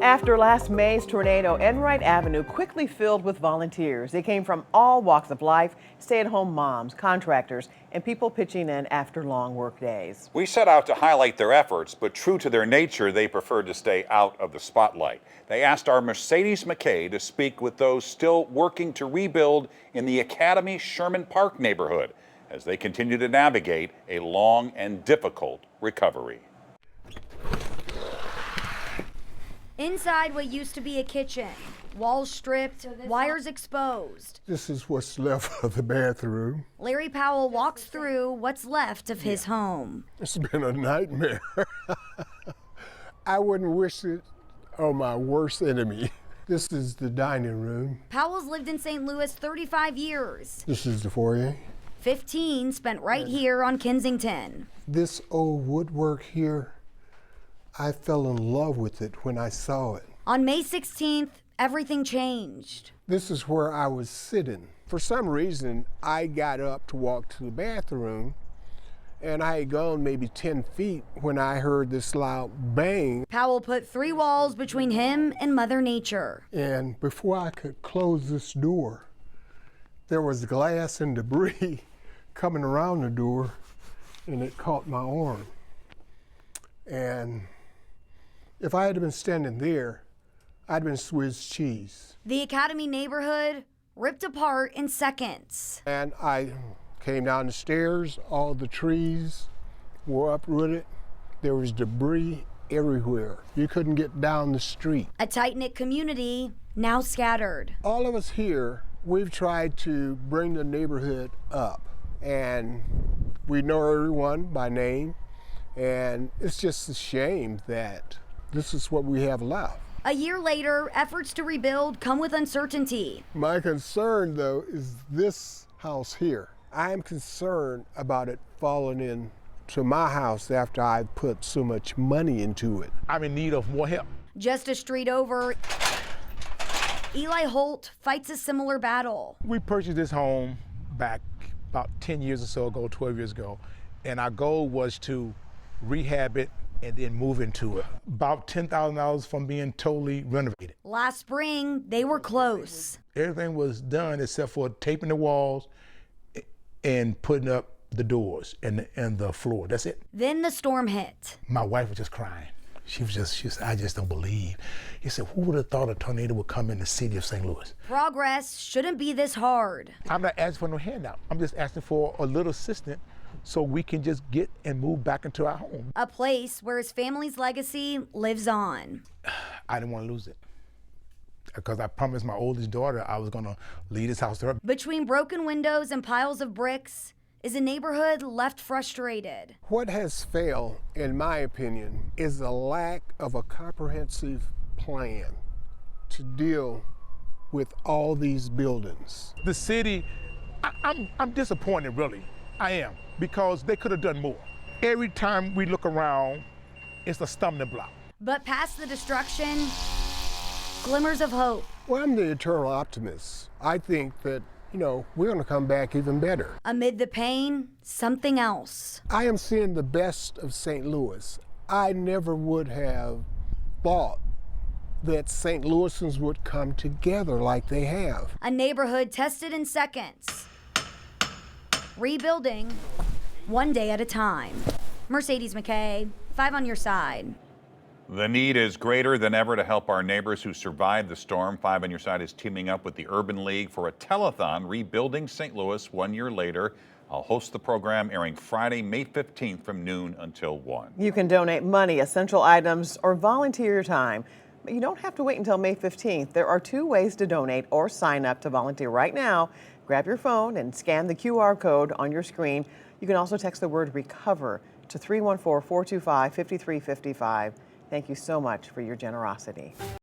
After last May's tornado, Enright Avenue quickly filled with volunteers. They came from all walks of life, stay-at-home moms, contractors, and people pitching in after long work days. We set out to highlight their efforts, but true to their nature, they preferred to stay out of the spotlight. They asked our Mercedes McKay to speak with those still working to rebuild in the Academy Sherman Park neighborhood as they continue to navigate a long and difficult recovery. Inside what used to be a kitchen, walls stripped, wires exposed. This is what's left of the bathroom. Larry Powell walks through what's left of his home. It's been a nightmare. I wouldn't wish it on my worst enemy. This is the dining room. Powell's lived in St. Louis 35 years. This is the foyer. 15 spent right here on Kensington. This old woodwork here, I fell in love with it when I saw it. On May 16th, everything changed. This is where I was sitting. For some reason, I got up to walk to the bathroom, and I had gone maybe 10 feet when I heard this loud bang. Powell put 3 walls between him and Mother Nature. And before I could close this door, there was glass and debris coming around the door, and it caught my arm. And if I had been standing there, I'd been Swiss cheese. The Academy neighborhood ripped apart in seconds. And I came down the stairs, all the trees were uprooted. There was debris everywhere. You couldn't get down the street. A tight-knit community now scattered. All of us here, we've tried to bring the neighborhood up, and we know everyone by name, and it's just a shame that this is what we have left. A year later, efforts to rebuild come with uncertainty. My concern, though, is this house here. I am concerned about it falling into my house after I've put so much money into it. I'm in need of more help. Just a street over, Eli Holt fights a similar battle. We purchased this home back about 10 years or so ago, 12 years ago, and our goal was to rehab it and then move into it. About $10,000 from being totally renovated. Last spring, they were close. Everything was done except for taping the walls and putting up the doors and the floor. That's it. Then the storm hit. My wife was just crying. She said, I just don't believe. He said, who would have thought a tornado would come in the city of St. Louis? Progress shouldn't be this hard. I'm not asking for no handout. I'm just asking for a little assistance so we can just get and move back into our home. A place where his family's legacy lives on. I didn't want to lose it because I promised my oldest daughter I was gonna leave this house to her. Between broken windows and piles of bricks is a neighborhood left frustrated. What has failed, in my opinion, is the lack of a comprehensive plan to deal with all these buildings. The city, I'm disappointed, really. I am, because they could have done more. Every time we look around, it's a stumbling block. But past the destruction, glimmers of hope. Well, I'm the eternal optimist. I think that, we're going to come back even better. Amid the pain, something else. I am seeing the best of St. Louis. I never would have thought that St. Louisans would come together like they have. A neighborhood tested in seconds. Rebuilding one day at a time. Mercedes McKay, 5 on your side. The need is greater than ever to help our neighbors who survived the storm. 5 on Your Side is teaming up with the Urban League for a telethon rebuilding St. Louis 1 year later. I'll host the program airing Friday, May 15th from noon until 1. You can donate money, essential items, or volunteer your time. But you don't have to wait until May 15th. There are 2 ways to donate or sign up to volunteer right now. Grab your phone and scan the QR code on your screen. You can also text the word RECOVER to 314-425-5355. Thank you so much for your generosity.